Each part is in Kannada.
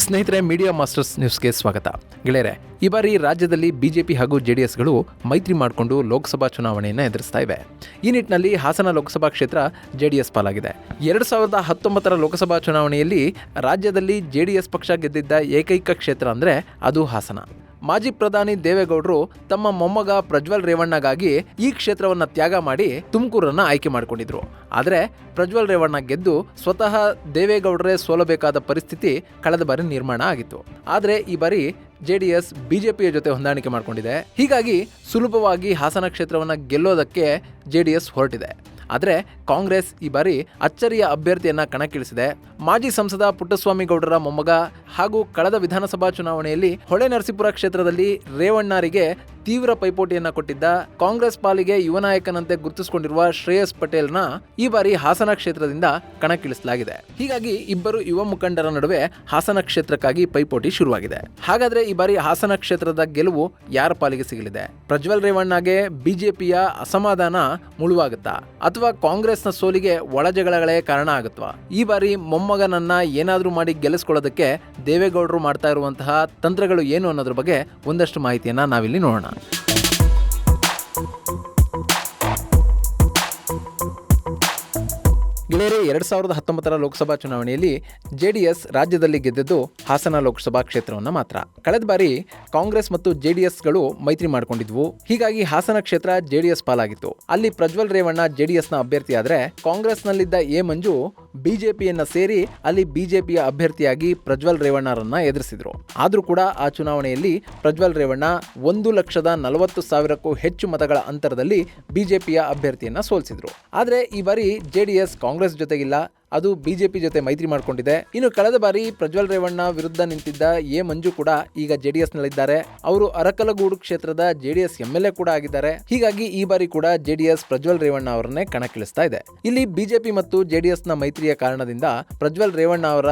ಸ್ನೇಹಿತರೆ, ಮೀಡಿಯಾ ಮಾಸ್ಟರ್ಸ್ ನ್ಯೂಸ್ಗೆ ಸ್ವಾಗತ. ಗೆಳೆಯರೆ, ಈ ಬಾರಿ ರಾಜ್ಯದಲ್ಲಿ ಬಿಜೆಪಿ ಹಾಗೂ ಜೆಡಿಎಸ್ಗಳು ಮೈತ್ರಿ ಮಾಡಿಕೊಂಡು ಲೋಕಸಭಾ ಚುನಾವಣೆಯನ್ನು ಎದುರಿಸ್ತಾ ಇವೆ. ಈ ನಿಟ್ಟಿನಲ್ಲಿ ಹಾಸನ ಲೋಕಸಭಾ ಕ್ಷೇತ್ರ ಜೆಡಿಎಸ್ ಪಾಲಾಗಿದೆ. 2019 ಲೋಕಸಭಾ ಚುನಾವಣೆಯಲ್ಲಿ ರಾಜ್ಯದಲ್ಲಿ ಜೆಡಿಎಸ್ ಪಕ್ಷ ಗೆದ್ದಿದ್ದ ಏಕೈಕ ಕ್ಷೇತ್ರ ಅಂದರೆ ಅದು ಹಾಸನ. ಮಾಜಿ ಪ್ರಧಾನಿ ದೇವೇಗೌಡರು ತಮ್ಮ ಮೊಮ್ಮಗ ಪ್ರಜ್ವಲ್ ರೇವಣ್ಣಗಾಗಿ ಈ ಕ್ಷೇತ್ರವನ್ನು ತ್ಯಾಗ ಮಾಡಿ ತುಮಕೂರನ್ನು ಆಯ್ಕೆ ಮಾಡಿಕೊಂಡಿದ್ರು. ಆದರೆ ಪ್ರಜ್ವಲ್ ರೇವಣ್ಣ ಗೆದ್ದು ಸ್ವತಃ ದೇವೇಗೌಡರೇ ಸೋಲಬೇಕಾದ ಪರಿಸ್ಥಿತಿ ಕಳೆದ ಬಾರಿ ನಿರ್ಮಾಣ ಆಗಿತ್ತು. ಆದರೆ ಈ ಬಾರಿ ಜೆಡಿಎಸ್ ಬಿಜೆಪಿಯ ಜೊತೆ ಹೊಂದಾಣಿಕೆ ಮಾಡಿಕೊಂಡಿದೆ. ಹೀಗಾಗಿ ಸುಲಭವಾಗಿ ಹಾಸನ ಕ್ಷೇತ್ರವನ್ನು ಗೆಲ್ಲೋದಕ್ಕೆ ಜೆಡಿಎಸ್ ಹೊರಟಿದೆ. ಆದರೆ ಕಾಂಗ್ರೆಸ್ ಈ ಬಾರಿ ಅಚ್ಚರಿಯ ಅಭ್ಯರ್ಥಿಯನ್ನ ಕಣಕ್ಕಿಳಿಸಿದೆ. ಮಾಜಿ ಸಂಸದ ಪುಟ್ಟಸ್ವಾಮಿ ಗೌಡರ ಮೊಮ್ಮಗ ಹಾಗೂ ಕಳೆದ ವಿಧಾನಸಭಾ ಚುನಾವಣೆಯಲ್ಲಿ ಹೊಳೆನರಸೀಪುರ ಕ್ಷೇತ್ರದಲ್ಲಿ ರೇವಣ್ಣರಿಗೆ ತೀವ್ರ ಪೈಪೋಟಿಯನ್ನ ಕೊಟ್ಟಿದ್ದ ಕಾಂಗ್ರೆಸ್ ಪಾಲಿಗೆ ಯುವ ನಾಯಕನಂತೆ ಗುರುತಿಸಿಕೊಂಡಿರುವ ಶ್ರೇಯಸ್ ಪಟೇಲ್ನ ಈ ಬಾರಿ ಹಾಸನ ಕ್ಷೇತ್ರದಿಂದ ಕಣಕ್ಕಿಳಿಸಲಾಗಿದೆ. ಹೀಗಾಗಿ ಇಬ್ಬರು ಯುವ ಮುಖಂಡರ ನಡುವೆ ಹಾಸನ ಕ್ಷೇತ್ರಕ್ಕಾಗಿ ಪೈಪೋಟಿ ಶುರುವಾಗಿದೆ. ಹಾಗಾದ್ರೆ ಈ ಬಾರಿ ಹಾಸನ ಕ್ಷೇತ್ರದ ಗೆಲುವು ಯಾರ ಪಾಲಿಗೆ ಸಿಗಲಿದೆ? ಪ್ರಜ್ವಲ್ ರೇವಣ್ಣಗೆ ಬಿಜೆಪಿಯ ಅಸಮಾಧಾನ ಮುಳುವಾಗುತ್ತಾ ಅಥವಾ ಕಾಂಗ್ರೆಸ್ನ ಸೋಲಿಗೆ ಒಳಜಗಳಗಳೇ ಕಾರಣ ಆಗುತ್ತಾ? ಈ ಬಾರಿ ಮೊಮ್ಮಗನನ್ನ ಏನಾದರೂ ಮಾಡಿ ಗೆಲ್ಲಿಸ್ಕೊಳ್ಳೋದಕ್ಕೆ ದೇವೇಗೌಡರು ಮಾಡ್ತಾ ಇರುವಂತಹ ತಂತ್ರಗಳು ಏನು ಅನ್ನೋದ್ರ ಬಗ್ಗೆ ಒಂದಷ್ಟು ಮಾಹಿತಿಯನ್ನ ನಾವಿಲ್ಲಿ ನೋಡೋಣ. ಗೆಳೆಯರೆ, 2019 ಲೋಕಸಭಾ ಚುನಾವಣೆಯಲ್ಲಿ ಜೆಡಿಎಸ್ ರಾಜ್ಯದಲ್ಲಿ ಗೆದ್ದಿದ್ದು ಹಾಸನ ಲೋಕಸಭಾ ಕ್ಷೇತ್ರವನ್ನು ಮಾತ್ರ. ಕಳೆದ ಬಾರಿ ಕಾಂಗ್ರೆಸ್ ಮತ್ತು ಜೆಡಿಎಸ್ಗಳು ಮೈತ್ರಿ ಮಾಡಿಕೊಂಡಿದ್ವು. ಹೀಗಾಗಿ ಹಾಸನ ಕ್ಷೇತ್ರ ಜೆಡಿಎಸ್ ಪಾಲಾಗಿತ್ತು. ಅಲ್ಲಿ ಪ್ರಜ್ವಲ್ ರೇವಣ್ಣ ಜೆಡಿಎಸ್ನ ಅಭ್ಯರ್ಥಿ ಆದರೆ ಕಾಂಗ್ರೆಸ್ನಲ್ಲಿದ್ದ ಎ ಮಂಜು ಬಿಜೆಪಿಯನ್ನ ಸೇರಿ ಅಲ್ಲಿ ಬಿಜೆಪಿಯ ಅಭ್ಯರ್ಥಿಯಾಗಿ ಪ್ರಜ್ವಲ್ ರೇವಣ್ಣರನ್ನ ಎದುರಿಸಿದ್ರು. ಆದ್ರೂ ಕೂಡ ಆ ಚುನಾವಣೆಯಲ್ಲಿ ಪ್ರಜ್ವಲ್ ರೇವಣ್ಣ 1,40,000ಕ್ಕೂ ಹೆಚ್ಚು ಮತಗಳ ಅಂತರದಲ್ಲಿ ಬಿಜೆಪಿಯ ಅಭ್ಯರ್ಥಿಯನ್ನ ಸೋಲಿಸಿದ್ರು. ಆದರೆ ಈ ಬಾರಿ ಜೆಡಿಎಸ್ ಕಾಂಗ್ರೆಸ್ ಜೊತೆಗಿಲ್ಲ, ಅದು ಬಿಜೆಪಿ ಜೊತೆ ಮೈತ್ರಿ ಮಾಡಿಕೊಂಡಿದೆ. ಇನ್ನು ಕಳೆದ ಬಾರಿ ಪ್ರಜ್ವಲ್ ರೇವಣ್ಣ ವಿರುದ್ಧ ನಿಂತಿದ್ದ ಎ ಮಂಜು ಕೂಡ ಈಗ ಜೆಡಿಎಸ್ ನಲ್ಲಿದ್ದಾರೆ. ಅವರು ಅರಕಲಗೂಡು ಕ್ಷೇತ್ರದ ಜೆಡಿಎಸ್ ಎಂಎಲ್ಎ ಕೂಡ ಆಗಿದ್ದಾರೆ. ಹೀಗಾಗಿ ಈ ಬಾರಿ ಕೂಡ ಜೆಡಿಎಸ್ ಪ್ರಜ್ವಲ್ ರೇವಣ್ಣ ಅವರನ್ನೇ ಕಣಕ್ಕಿಳಿಸ್ತಾ ಇದೆ. ಇಲ್ಲಿ ಬಿಜೆಪಿ ಮತ್ತು ಜೆಡಿಎಸ್ ನ ಮೈತ್ರಿಯ ಕಾರಣದಿಂದ ಪ್ರಜ್ವಲ್ ರೇವಣ್ಣ ಅವರ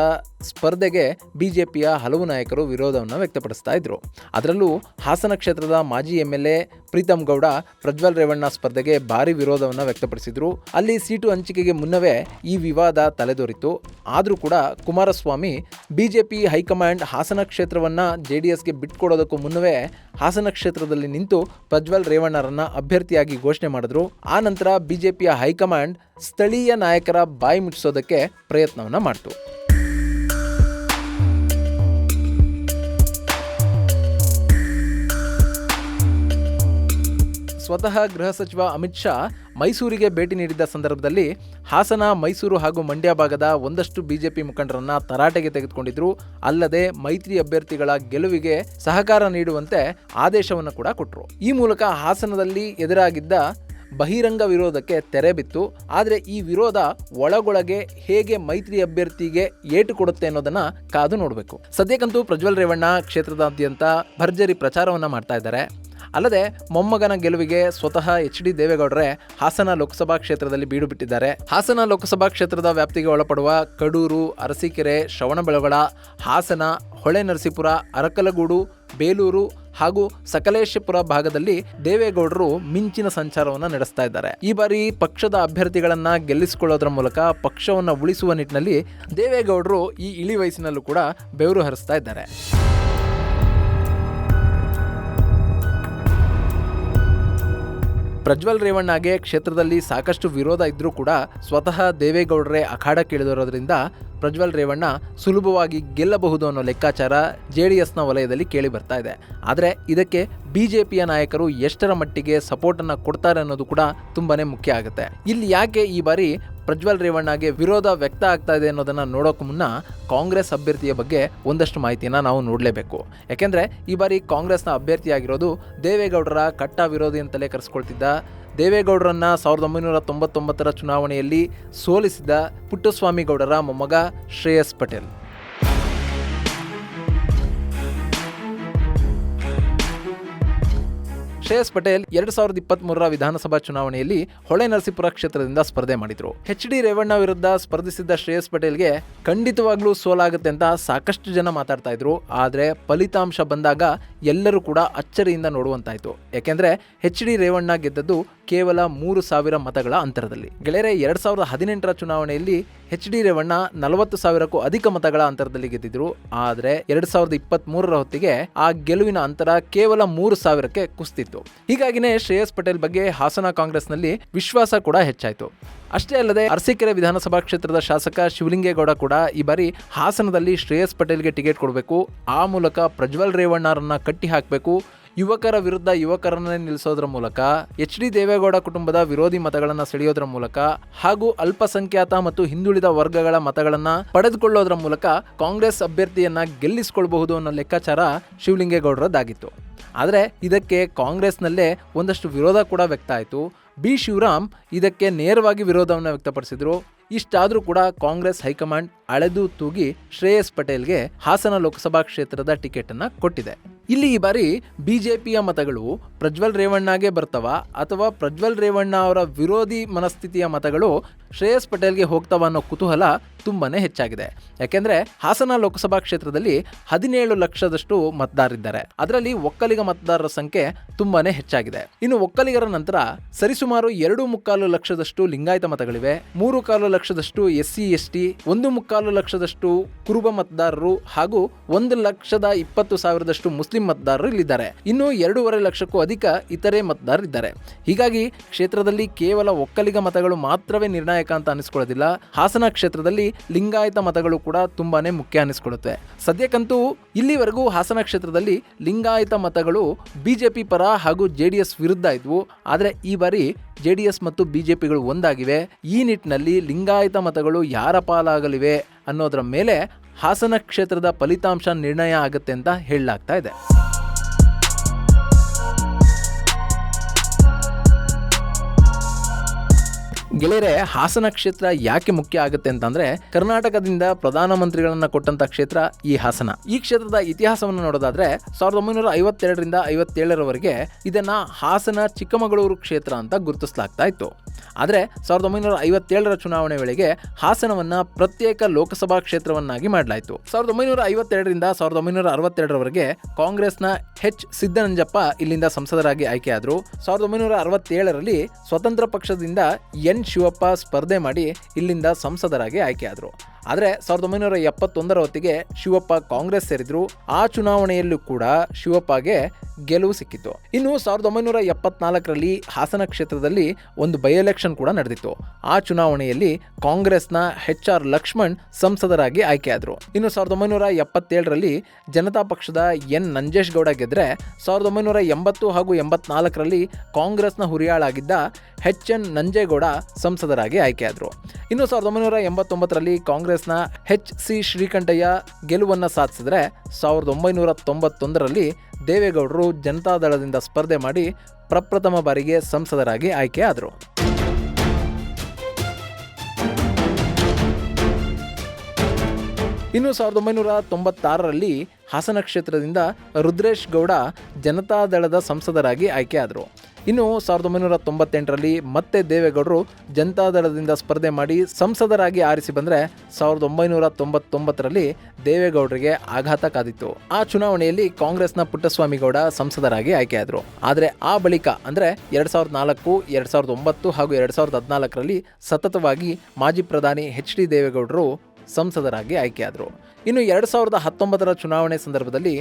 ಸ್ಪರ್ಧೆಗೆ ಬಿಜೆಪಿಯ ಹಲವು ನಾಯಕರು ವಿರೋಧವನ್ನು ವ್ಯಕ್ತಪಡಿಸ್ತಾ ಇದ್ರು. ಅದರಲ್ಲೂ ಹಾಸನ ಕ್ಷೇತ್ರದ ಮಾಜಿ ಎಂಎಲ್ಎ ಪ್ರೀತಮ್ ಗೌಡ ಪ್ರಜ್ವಲ್ ರೇವಣ್ಣ ಸ್ಪರ್ಧೆಗೆ ಭಾರಿ ವಿರೋಧವನ್ನು ವ್ಯಕ್ತಪಡಿಸಿದ್ರು. ಅಲ್ಲಿ ಸೀಟು ಹಂಚಿಕೆಗೆ ಮುನ್ನವೇ ಈ ವಿವಾದ ತಲೆದೋರಿತು. ಆದರೂ ಕೂಡ ಕುಮಾರಸ್ವಾಮಿ ಬಿಜೆಪಿ ಹೈಕಮಾಂಡ್ ಹಾಸನ ಕ್ಷೇತ್ರವನ್ನ ಜೆಡಿಎಸ್ಗೆ ಬಿಟ್ಕೊಡೋದಕ್ಕೂ ಮುನ್ನವೇ ಹಾಸನ ಕ್ಷೇತ್ರದಲ್ಲಿ ನಿಂತು ಪ್ರಜ್ವಲ್ ರೇವಣ್ಣರನ್ನ ಅಭ್ಯರ್ಥಿಯಾಗಿ ಘೋಷಣೆ ಮಾಡಿದ್ರು. ಆ ನಂತರ ಬಿಜೆಪಿಯ ಹೈಕಮಾಂಡ್ ಸ್ಥಳೀಯ ನಾಯಕರ ಬಾಯಿ ಮುಚ್ಚಿಸೋದಕ್ಕೆ ಪ್ರಯತ್ನವನ್ನ ಮಾಡಿತು. ಸ್ವತಃ ಗೃಹ ಸಚಿವ ಅಮಿತ್ ಶಾ ಮೈಸೂರಿಗೆ ಭೇಟಿ ನೀಡಿದ್ದ ಸಂದರ್ಭದಲ್ಲಿ ಹಾಸನ, ಮೈಸೂರು ಹಾಗೂ ಮಂಡ್ಯ ಭಾಗದ ಒಂದಷ್ಟು ಬಿಜೆಪಿ ಮುಖಂಡರನ್ನ ತರಾಟೆಗೆ ತೆಗೆದುಕೊಂಡಿದ್ರು. ಅಲ್ಲದೆ ಮೈತ್ರಿ ಅಭ್ಯರ್ಥಿಗಳ ಗೆಲುವಿಗೆ ಸಹಕಾರ ನೀಡುವಂತೆ ಆದೇಶವನ್ನು ಕೂಡ ಕೊಟ್ಟರು. ಈ ಮೂಲಕ ಹಾಸನದಲ್ಲಿ ಎದುರಾಗಿದ್ದ ಬಹಿರಂಗ ವಿರೋಧಕ್ಕೆ ತೆರೆ ಬಿತ್ತು. ಆದರೆ ಈ ವಿರೋಧ ಒಳಗೊಳಗೆ ಹೇಗೆ ಮೈತ್ರಿ ಅಭ್ಯರ್ಥಿಗೆ ಏಟು ಕೊಡುತ್ತೆ ಅನ್ನೋದನ್ನ ಕಾದು ನೋಡಬೇಕು. ಸದ್ಯಕ್ಕಂತೂ ಪ್ರಜ್ವಲ್ ರೇವಣ್ಣ ಕ್ಷೇತ್ರದಾದ್ಯಂತ ಭರ್ಜರಿ ಪ್ರಚಾರವನ್ನ ಮಾಡ್ತಾ ಇದ್ದಾರೆ. ಅಲ್ಲದೆ ಮೊಮ್ಮಗನ ಗೆಲುವಿಗೆ ಸ್ವತಃ ಎಚ್.ಡಿ. ದೇವೇಗೌಡರೇ ಹಾಸನ ಲೋಕಸಭಾ ಕ್ಷೇತ್ರದಲ್ಲಿ ಬೀಡು ಬಿಟ್ಟಿದ್ದಾರೆ. ಹಾಸನ ಲೋಕಸಭಾ ಕ್ಷೇತ್ರದ ವ್ಯಾಪ್ತಿಗೆ ಒಳಪಡುವ ಕಡೂರು, ಅರಸೀಕೆರೆ, ಶ್ರವಣಬೆಳಗೊಳ, ಹಾಸನ, ಹೊಳೆನರಸೀಪುರ, ಅರಕಲಗೂಡು, ಬೇಲೂರು ಹಾಗೂ ಸಕಲೇಶಪುರ ಭಾಗದಲ್ಲಿ ದೇವೇಗೌಡರು ಮಿಂಚಿನ ಸಂಚಾರವನ್ನು ನಡೆಸ್ತಾ ಇದ್ದಾರೆ. ಈ ಬಾರಿ ಪಕ್ಷದ ಅಭ್ಯರ್ಥಿಗಳನ್ನ ಗೆಲ್ಲಿಸಿಕೊಳ್ಳೋದ್ರ ಮೂಲಕ ಪಕ್ಷವನ್ನು ಉಳಿಸುವ ನಿಟ್ಟಿನಲ್ಲಿ ದೇವೇಗೌಡರು ಈ ಇಳಿ ವಯಸ್ಸಿನಲ್ಲೂ ಕೂಡ ಬೆವರು ಹರಿಸ್ತಾ ಇದ್ದಾರೆ. ಪ್ರಜ್ವಲ್ ರೇವಣ್ಣಗೆ ಕ್ಷೇತ್ರದಲ್ಲಿ ಸಾಕಷ್ಟು ವಿರೋಧ ಇದ್ರೂ ಕೂಡ ಸ್ವತಃ ದೇವೇಗೌಡರೇ ಅಖಾಡಕ್ಕಿಳಿದಿರೋದ್ರಿಂದ ಪ್ರಜ್ವಲ್ ರೇವಣ್ಣ ಸುಲಭವಾಗಿ ಗೆಲ್ಲಬಹುದು ಅನ್ನೋ ಲೆಕ್ಕಾಚಾರ ಜೆಡಿಎಸ್ನ ವಲಯದಲ್ಲಿ ಕೇಳಿ ಬರ್ತಾ ಇದೆ. ಆದರೆ ಇದಕ್ಕೆ ಬಿಜೆಪಿಯ ನಾಯಕರು ಎಷ್ಟರ ಮಟ್ಟಿಗೆ ಸಪೋರ್ಟನ್ನು ಕೊಡ್ತಾರೆ ಅನ್ನೋದು ಕೂಡ ತುಂಬಾನೇ ಮುಖ್ಯ ಆಗುತ್ತೆ. ಇಲ್ಲಿ ಯಾಕೆ ಈ ಬಾರಿ ಪ್ರಜ್ವಲ್ ರೇವಣ್ಣಗೆ ವಿರೋಧ ವ್ಯಕ್ತ ಆಗ್ತಾ ಇದೆ ಅನ್ನೋದನ್ನ ನೋಡೋಕೆ ಮುನ್ನ ಕಾಂಗ್ರೆಸ್ ಅಭ್ಯರ್ಥಿಯ ಬಗ್ಗೆ ಒಂದಷ್ಟು ಮಾಹಿತಿಯನ್ನು ನಾವು ನೋಡಲೇಬೇಕು. ಯಾಕೆಂದರೆ ಈ ಬಾರಿ ಕಾಂಗ್ರೆಸ್ನ ಅಭ್ಯರ್ಥಿಯಾಗಿರೋದು ದೇವೇಗೌಡರ ಕಟ್ಟ ವಿರೋಧಿ ಅಂತಲೇ ಕರೆಸ್ಕೊಳ್ತಿದ್ದ ದೇವೇಗೌಡರನ್ನ 1999 ಚುನಾವಣೆಯಲ್ಲಿ ಸೋಲಿಸಿದ ಪುಟ್ಟಸ್ವಾಮಿ ಗೌಡರ ಮೊಮ್ಮಗ ಶ್ರೇಯಸ್ ಪಟೇಲ್. ಶ್ರೇಯಸ್ ಪಟೇಲ್ 2023 ವಿಧಾನಸಭಾ ಚುನಾವಣೆಯಲ್ಲಿ ಹೊಳೆನರಸೀಪುರ ಕ್ಷೇತ್ರದಿಂದ ಸ್ಪರ್ಧೆ ಮಾಡಿದ್ರು. ಎಚ್.ಡಿ. ರೇವಣ್ಣ ವಿರುದ್ಧ ಸ್ಪರ್ಧಿಸಿದ್ದ ಶ್ರೇಯಸ್ ಪಟೇಲ್ಗೆ ಖಂಡಿತವಾಗ್ಲೂ ಸೋಲಾಗುತ್ತೆ ಅಂತ ಸಾಕಷ್ಟು ಜನ ಮಾತಾಡ್ತಾ ಇದ್ರು. ಆದರೆ ಫಲಿತಾಂಶ ಬಂದಾಗ ಎಲ್ಲರೂ ಕೂಡ ಅಚ್ಚರಿಯಿಂದ ನೋಡುವಂತಾಯ್ತು. ಯಾಕೆಂದ್ರೆ ಎಚ್.ಡಿ. ರೇವಣ್ಣ ಗೆದ್ದದ್ದು ಕೇವಲ 3,000 ಮತಗಳ ಅಂತರದಲ್ಲಿ. ಗೆಳೆಯರೆ, 2018ರ ಚುನಾವಣೆಯಲ್ಲಿ HD ರೇವಣ್ಣ 40,000ಕ್ಕೂ ಅಧಿಕ ಮತಗಳ ಅಂತರದಲ್ಲಿ ಗೆದ್ದಿದ್ರು. ಆದರೆ 2023ರ ಹೊತ್ತಿಗೆ ಆ ಗೆಲುವಿನ ಅಂತರ ಕೇವಲ 3,000ಕ್ಕೆ ಕುಸಿತಿತ್ತು. ಹೀಗಾಗಿನೇ ಶ್ರೇಯಸ್ ಪಟೇಲ್ ಬಗ್ಗೆ ಹಾಸನ ಕಾಂಗ್ರೆಸ್ನಲ್ಲಿ ವಿಶ್ವಾಸ ಕೂಡ ಹೆಚ್ಚಾಯಿತು. ಅಷ್ಟೇ ಅಲ್ಲದೆ ಅರಸೀಕೆರೆ ವಿಧಾನಸಭಾ ಕ್ಷೇತ್ರದ ಶಾಸಕ ಶಿವಲಿಂಗೇಗೌಡ ಕೂಡ ಈ ಬಾರಿ ಹಾಸನದಲ್ಲಿ ಶ್ರೇಯಸ್ ಪಟೇಲ್ಗೆ ಟಿಕೆಟ್ ಕೊಡಬೇಕು, ಆ ಮೂಲಕ ಪ್ರಜ್ವಲ್ ರೇವಣ್ಣರನ್ನ ಕಟ್ಟಿ ಹಾಕಬೇಕು, ಯುವಕರ ವಿರುದ್ಧ ಯುವಕರನ್ನೇ ನಿಲ್ಲಿಸೋದ್ರ ಮೂಲಕ HD ದೇವೇಗೌಡ ಕುಟುಂಬದ ವಿರೋಧಿ ಮತಗಳನ್ನು ಸೆಳೆಯೋದ್ರ ಮೂಲಕ ಹಾಗೂ ಅಲ್ಪಸಂಖ್ಯಾತ ಮತ್ತು ಹಿಂದುಳಿದ ವರ್ಗಗಳ ಮತಗಳನ್ನು ಪಡೆದುಕೊಳ್ಳೋದ್ರ ಮೂಲಕ ಕಾಂಗ್ರೆಸ್ ಅಭ್ಯರ್ಥಿಯನ್ನ ಗೆಲ್ಲಿಸಿಕೊಳ್ಳಬಹುದು ಅನ್ನೋ ಲೆಕ್ಕಾಚಾರ ಶಿವಲಿಂಗೇಗೌಡರದ್ದಾಗಿತ್ತು. ಆದರೆ ಇದಕ್ಕೆ ಕಾಂಗ್ರೆಸ್ನಲ್ಲೇ ಒಂದಷ್ಟು ವಿರೋಧ ಕೂಡ ವ್ಯಕ್ತ ಆಯಿತು. ಬಿ ಶಿವರಾಮ್ ಇದಕ್ಕೆ ನೇರವಾಗಿ ವಿರೋಧವನ್ನು ವ್ಯಕ್ತಪಡಿಸಿದರು. ಇಷ್ಟಾದರೂ ಕೂಡ ಕಾಂಗ್ರೆಸ್ ಹೈಕಮಾಂಡ್ ಅಳೆದು ತೂಗಿ ಶ್ರೇಯಸ್ ಪಟೇಲ್ಗೆ ಹಾಸನ ಲೋಕಸಭಾ ಕ್ಷೇತ್ರದ ಟಿಕೆಟ್ ಅನ್ನ ಕೊಟ್ಟಿದೆ. ಇಲ್ಲಿ ಈ ಬಾರಿ ಬಿಜೆಪಿಯ ಮತಗಳು ಪ್ರಜ್ವಲ್ ರೇವಣ್ಣಗೆ ಬರ್ತವ ಅಥವಾ ಪ್ರಜ್ವಲ್ ರೇವಣ್ಣ ಅವರ ವಿರೋಧಿ ಮನಸ್ಥಿತಿಯ ಮತಗಳು ಶ್ರೇಯಸ್ ಪಟೇಲ್ಗೆ ಹೋಗ್ತವ ಅನ್ನೋ ಕುತೂಹಲ ತುಂಬಾನೇ ಹೆಚ್ಚಾಗಿದೆ. ಯಾಕೆಂದ್ರೆ ಹಾಸನ ಲೋಕಸಭಾ ಕ್ಷೇತ್ರದಲ್ಲಿ 17 ಲಕ್ಷದಷ್ಟು ಮತದಾರರಿದ್ದಾರೆ. ಅದರಲ್ಲಿ ಒಕ್ಕಲಿಗ ಮತದಾರರ ಸಂಖ್ಯೆ ತುಂಬಾನೇ ಹೆಚ್ಚಾಗಿದೆ. ಇನ್ನು ಒಕ್ಕಲಿಗರ ನಂತರ ಸರಿಸುಮಾರು 2.25 ಲಕ್ಷದಷ್ಟು ಲಿಂಗಾಯತ ಮತಗಳಿವೆ, 3.25 ಲಕ್ಷದಷ್ಟು SC ST, 1.25 ಲಕ್ಷದಷ್ಟು ಕುರುಬ ಮತದಾರರು ಹಾಗೂ 1,20,000ದಷ್ಟು ಮುಸ್ಲಿಂ ಮತದಾರರು ಇಲ್ಲಿದ್ದಾರೆ. ಇನ್ನು 2.5 ಲಕ್ಷಕ್ಕೂ ಅಧಿಕ ಇತರೆ ಮತದಾರರಿದ್ದಾರೆ. ಹೀಗಾಗಿ ಕ್ಷೇತ್ರದಲ್ಲಿ ಕೇವಲ ಒಕ್ಕಲಿಗ ಮತಗಳು ಮಾತ್ರವೇ ನಿರ್ಣಾಯಕ ಅಂತ ಅನಿಸ್ಕೊಳ್ಳೋದಿಲ್ಲ. ಹಾಸನ ಕ್ಷೇತ್ರದಲ್ಲಿ ಲಿಂಗಾಯತ ಮತಗಳು ಕೂಡ ತುಂಬಾನೇ ಮುಖ್ಯ ಅನಿಸ್ಕೊಳ್ಳುತ್ತೆ. ಸದ್ಯಕ್ಕಂತೂ ಇಲ್ಲಿವರೆಗೂ ಹಾಸನ ಕ್ಷೇತ್ರದಲ್ಲಿ ಲಿಂಗಾಯತ ಮತಗಳು ಬಿಜೆಪಿ ಪರ ಹಾಗೂ JDS ವಿರುದ್ಧ ಇದ್ವು. ಆದರೆ ಈ ಬಾರಿ JDS ಮತ್ತು ಬಿಜೆಪಿಗಳು ಒಂದಾಗಿವೆ. ಈ ನಿಟ್ಟಿನಲ್ಲಿ ಲಿಂಗಾಯತ ಮತಗಳು ಯಾರ ಪಾಲಾಗಲಿವೆ ಅನ್ನೋದರ ಮೇಲೆ ಹಾಸನ ಕ್ಷೇತ್ರದ ಫಲಿತಾಂಶ ನಿರ್ಣಯ ಆಗುತ್ತೆ ಅಂತ ಹೇಳಲಾಗ್ತಾ ಇದೆ. ಗೆಳೆಯರೆ, ಹಾಸನ ಕ್ಷೇತ್ರ ಯಾಕೆ ಮುಖ್ಯ ಆಗುತ್ತೆ ಅಂತಂದ್ರೆ ಕರ್ನಾಟಕದಿಂದ ಪ್ರಧಾನಮಂತ್ರಿಗಳನ್ನ ಕೊಟ್ಟಂತ ಕ್ಷೇತ್ರ ಈ ಹಾಸನ. ಈ ಕ್ಷೇತ್ರದ ಇತಿಹಾಸವನ್ನು ನೋಡೋದಾದ್ರೆ 1952ರಿಂದ 57ರವರೆಗೆ ಇದನ್ನ ಹಾಸನ ಚಿಕ್ಕಮಗಳೂರು ಕ್ಷೇತ್ರ ಅಂತ ಗುರುತಿಸಲಾಗ್ತಾ ಇತ್ತು. ಆದರೆ 1957ರ ಚುನಾವಣೆ ವೇಳೆಗೆ ಹಾಸನವನ್ನ ಪ್ರತ್ಯೇಕ ಲೋಕಸಭಾ ಕ್ಷೇತ್ರವನ್ನಾಗಿ ಮಾಡಲಾಯಿತು. 1952ರಿಂದ 1962ರವರೆಗೆ ಕಾಂಗ್ರೆಸ್ನ H ಸಿದ್ದನಂಜಪ್ಪ ಇಲ್ಲಿಂದ ಸಂಸದರಾಗಿ ಆಯ್ಕೆಯಾದರು. 1967ರಲ್ಲಿ ಸ್ವತಂತ್ರ ಪಕ್ಷದಿಂದ N ಶಿವಪ್ಪ ಸ್ಪರ್ಧೆ ಮಾಡಿ ಇಲ್ಲಿಂದ ಸಂಸದರಾಗಿ ಆಯ್ಕೆಯಾದರು. ಆದರೆ 1971ರ ಹೊತ್ತಿಗೆ ಶಿವಪ್ಪ ಕಾಂಗ್ರೆಸ್ ಸೇರಿದ್ರು. ಆ ಚುನಾವಣೆಯಲ್ಲೂ ಕೂಡ ಶಿವಪ್ಪಗೆ ಗೆಲುವು ಸಿಕ್ಕಿತ್ತು. ಇನ್ನು 1974ರಲ್ಲಿ ಹಾಸನ ಕ್ಷೇತ್ರದಲ್ಲಿ ಒಂದು ಬೈ ಎಲೆಕ್ಷನ್ ಕೂಡ ನಡೆದಿತ್ತು. ಆ ಚುನಾವಣೆಯಲ್ಲಿ ಕಾಂಗ್ರೆಸ್ನ HR ಲಕ್ಷ್ಮಣ್ ಸಂಸದರಾಗಿ ಆಯ್ಕೆಯಾದರು. ಇನ್ನು 1977ರಲ್ಲಿ ಜನತಾ ಪಕ್ಷದ N ನಂಜೇಶಗೌಡ ಗೆದ್ರೆ 1980 ಹಾಗೂ 84ರಲ್ಲಿ ಕಾಂಗ್ರೆಸ್ನ ಹುರಿಯಾಳಾಗಿದ್ದ HN ನಂಜೇಗೌಡ ಸಂಸದರಾಗಿ ಆಯ್ಕೆಯಾದರು. ಇನ್ನು 1989ರಲ್ಲಿ ಕಾಂಗ್ರೆಸ್ನ HC ಶ್ರೀಕಂಠಯ್ಯ ಗೆಲುವನ್ನು ಸಾಧಿಸಿದರೆ 1991ರಲ್ಲಿ ದೇವೇಗೌಡರು ಜನತಾದಳದಿಂದ ಸ್ಪರ್ಧೆ ಮಾಡಿ ಪ್ರಪ್ರಥಮ ಬಾರಿಗೆ ಸಂಸದರಾಗಿ ಆಯ್ಕೆಯಾದರು. ಇನ್ನು 1996ರಲ್ಲಿ ಹಾಸನ ಕ್ಷೇತ್ರದಿಂದ ರುದ್ರೇಶ್ ಗೌಡ ಜನತಾದಳದ ಸಂಸದರಾಗಿ ಆಯ್ಕೆಯಾದರು. ಇನ್ನು 1998ರಲ್ಲಿ ಮತ್ತೆ ದೇವೇಗೌಡರು ಜನತಾದಳದಿಂದ ಸ್ಪರ್ಧೆ ಮಾಡಿ ಸಂಸದರಾಗಿ ಆರಿಸಿ ಬಂದರೆ 1999ರಲ್ಲಿ ದೇವೇಗೌಡರಿಗೆ ಆಘಾತ ಕಾದಿತ್ತು. ಆ ಚುನಾವಣೆಯಲ್ಲಿ ಕಾಂಗ್ರೆಸ್ನ ಪುಟ್ಟಸ್ವಾಮಿಗೌಡ ಸಂಸದರಾಗಿ ಆಯ್ಕೆಯಾದರು. ಆದರೆ ಆ ಬಳಿಕ ಅಂದರೆ 2004, 2009 ಹಾಗೂ 2014ರಲ್ಲಿ ಸತತವಾಗಿ ಮಾಜಿ ಪ್ರಧಾನಿ HD ದೇವೇಗೌಡರು ಸಂಸದರಾಗಿ ಆಯ್ಕೆಯಾದರು. ಇನ್ನು 2019ರ ಚುನಾವಣೆ ಸಂದರ್ಭದಲ್ಲಿ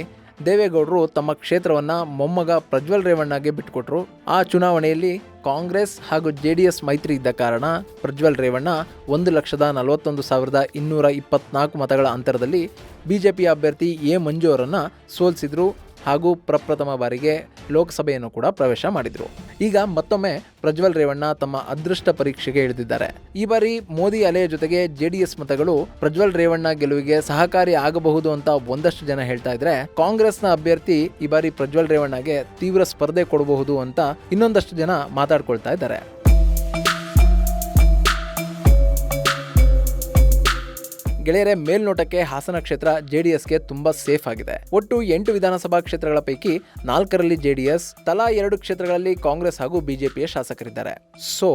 ದೇವೇಗೌಡರು ತಮ್ಮ ಕ್ಷೇತ್ರವನ್ನು ಮೊಮ್ಮಗ ಪ್ರಜ್ವಲ್ ರೇವಣ್ಣಗೆ ಬಿಟ್ಟುಕೊಟ್ರು. ಆ ಚುನಾವಣೆಯಲ್ಲಿ ಕಾಂಗ್ರೆಸ್ ಹಾಗೂ JDS ಮೈತ್ರಿ ಇದ್ದ ಕಾರಣ ಪ್ರಜ್ವಲ್ ರೇವಣ್ಣ 1,41,224 ಮತಗಳ ಅಂತರದಲ್ಲಿ ಬಿಜೆಪಿ ಅಭ್ಯರ್ಥಿ ಎ ಮಂಜು ಅವರನ್ನು ಸೋಲಿಸಿದ್ರು ಹಾಗೂ ಪ್ರಪ್ರಥಮ ಬಾರಿಗೆ ಲೋಕಸಭೆಯನ್ನು ಕೂಡ ಪ್ರವೇಶ ಮಾಡಿದರು. ಈಗ ಮತ್ತೊಮ್ಮೆ ಪ್ರಜ್ವಲ್ ರೇವಣ್ಣ ತಮ್ಮ ಅದೃಷ್ಟ ಪರೀಕ್ಷೆಗೆ ಇಳಿದಿದ್ದಾರೆ. ಈ ಬಾರಿ ಮೋದಿ ಅಲೆಯ ಜೊತೆಗೆ JDS ಮತಗಳು ಪ್ರಜ್ವಲ್ ರೇವಣ್ಣ ಗೆಲುವಿಗೆ ಸಹಕಾರಿ ಆಗಬಹುದು ಅಂತ ಒಂದಷ್ಟು ಜನ ಹೇಳ್ತಾ ಇದ್ರೆ, ಕಾಂಗ್ರೆಸ್ನ ಅಭ್ಯರ್ಥಿ ಈ ಬಾರಿ ಪ್ರಜ್ವಲ್ ರೇವಣ್ಣಗೆ ತೀವ್ರ ಸ್ಪರ್ಧೆ ಕೊಡಬಹುದು ಅಂತ ಇನ್ನೊಂದಷ್ಟು ಜನ ಮಾತಾಡ್ಕೊಳ್ತಾ ಇದ್ದಾರೆ. ಗೆಳೆಯರೆ, ಮೇಲ್ನೋಟಕ್ಕೆ ಹಾಸನ ಕ್ಷೇತ್ರ ಜೆಡಿಎಸ್ಗೆ ತುಂಬಾ ಸೇಫ್ ಆಗಿದೆ. ಒಟ್ಟು 8 ವಿಧಾನಸಭಾ ಕ್ಷೇತ್ರಗಳ ಪೈಕಿ 4ರಲ್ಲಿ ಜೆಡಿಎಸ್, ತಲಾ 2 ಕ್ಷೇತ್ರಗಳಲ್ಲಿ ಕಾಂಗ್ರೆಸ್ ಹಾಗೂ ಬಿಜೆಪಿಯ ಶಾಸಕರಿದ್ದಾರೆ. ಸೊ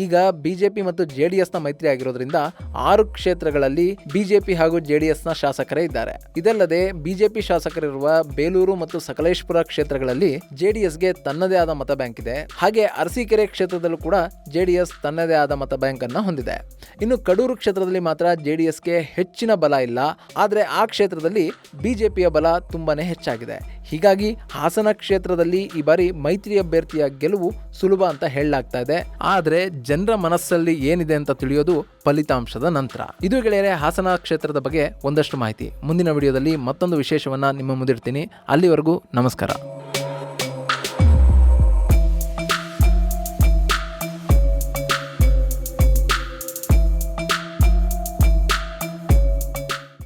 ಈಗ ಬಿಜೆಪಿ ಮತ್ತು ಜೆಡಿಎಸ್ನ ಮೈತ್ರಿ ಆಗಿರೋದ್ರಿಂದ 6 ಕ್ಷೇತ್ರಗಳಲ್ಲಿ ಬಿಜೆಪಿ ಹಾಗೂ ಜೆಡಿಎಸ್ನ ಶಾಸಕರೇ ಇದ್ದಾರೆ. ಇದಲ್ಲದೆ ಬಿಜೆಪಿ ಶಾಸಕರಿರುವ ಬೇಲೂರು ಮತ್ತು ಸಕಲೇಶಪುರ ಕ್ಷೇತ್ರಗಳಲ್ಲಿ ಜೆಡಿಎಸ್ಗೆ ತನ್ನದೇ ಆದ ಮತ ಬ್ಯಾಂಕ್ ಇದೆ. ಹಾಗೆ ಅರಸೀಕೆರೆ ಕ್ಷೇತ್ರದಲ್ಲೂ ಕೂಡ ಜೆಡಿಎಸ್ ತನ್ನದೇ ಆದ ಮತ ಬ್ಯಾಂಕ್ ಅನ್ನು ಹೊಂದಿದೆ. ಇನ್ನು ಕಡೂರು ಕ್ಷೇತ್ರದಲ್ಲಿ ಮಾತ್ರ ಜೆಡಿಎಸ್ಗೆ ಹೆಚ್ಚಿನ ಬಲ ಇಲ್ಲ, ಆದರೆ ಆ ಕ್ಷೇತ್ರದಲ್ಲಿ ಬಿಜೆಪಿಯ ಬಲ ತುಂಬಾನೇ ಹೆಚ್ಚಾಗಿದೆ. ಹೀಗಾಗಿ ಹಾಸನ ಕ್ಷೇತ್ರದಲ್ಲಿ ಈ ಬಾರಿ ಮೈತ್ರಿ ಅಭ್ಯರ್ಥಿಯ ಗೆಲುವು ಸುಲಭ ಅಂತ ಹೇಳಲಾಗ್ತಾ ಇದೆ. ಆದರೆ ಜನರ ಮನಸ್ಸಲ್ಲಿ ಏನಿದೆ ಅಂತ ತಿಳಿಯೋದು ಫಲಿತಾಂಶದ ನಂತರ. ಇದು ಗೆಳೆಯರೆ ಹಾಸನ ಕ್ಷೇತ್ರದ ಬಗ್ಗೆ ಒಂದಷ್ಟು ಮಾಹಿತಿ. ಮುಂದಿನ ವಿಡಿಯೋದಲ್ಲಿ ಮತ್ತೊಂದು ವಿಶೇಷವನ್ನ ನಿಮ್ಮ ಮುಂದಿಡ್ತೀನಿ. ಅಲ್ಲಿವರೆಗೂ ನಮಸ್ಕಾರ.